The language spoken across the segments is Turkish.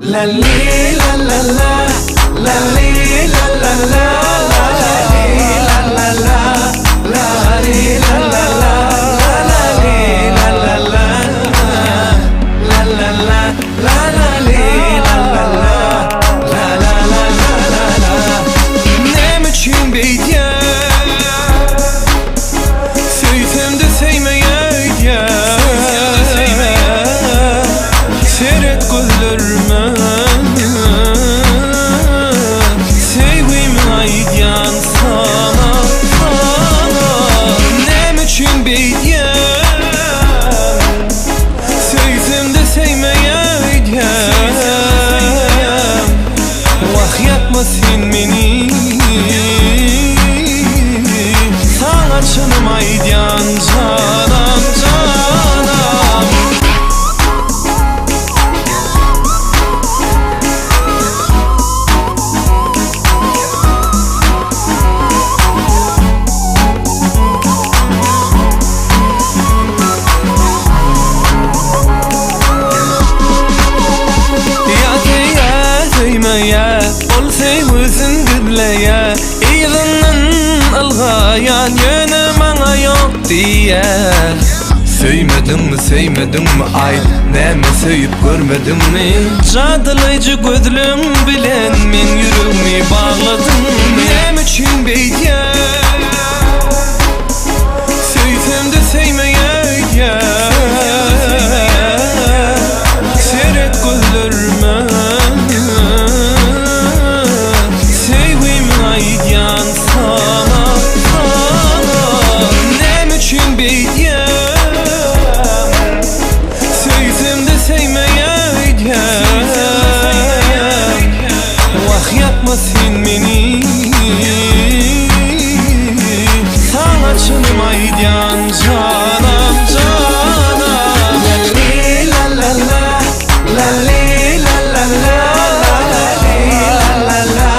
La li la la la, la li la la la, la li la la la, la li la la la, la li la la la, la la la, la li la la la, la la la la la. Ne için beydiye, sevsem de sevmeyeydiye, seyret gözlerime. Sen beni sana canım aydan canım canım. Ya ol sevsin gidleye, İğrinden algayan yönü bana yok diye. Sevmedin mi sevmedin mi ay, neme sevip görmedin mi? Cadılayıcı gözlüm bilen men yüreğimi bağladın mı? Nem için beydiye, sevsem de sevmeyeydiye, seyret gözlerime. Sen beni sana canım aydan canım canım. La la la, la li la la la, la li la la la,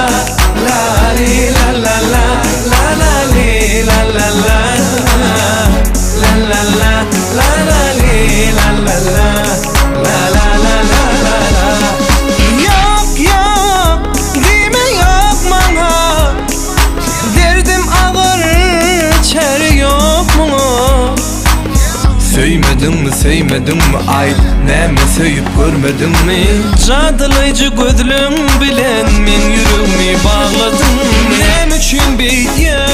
la li la la la, la li la la la, la la la, la li la la la, la la la la la. Yok yok deme yok bana, derdim ağır çare yok mu? Sevmedin mi sevmedin mi ay, neme sevip görmedin mi? Cadılayıcı gözlüm bilen men yüreğimi bağladın. Nem için beydiye,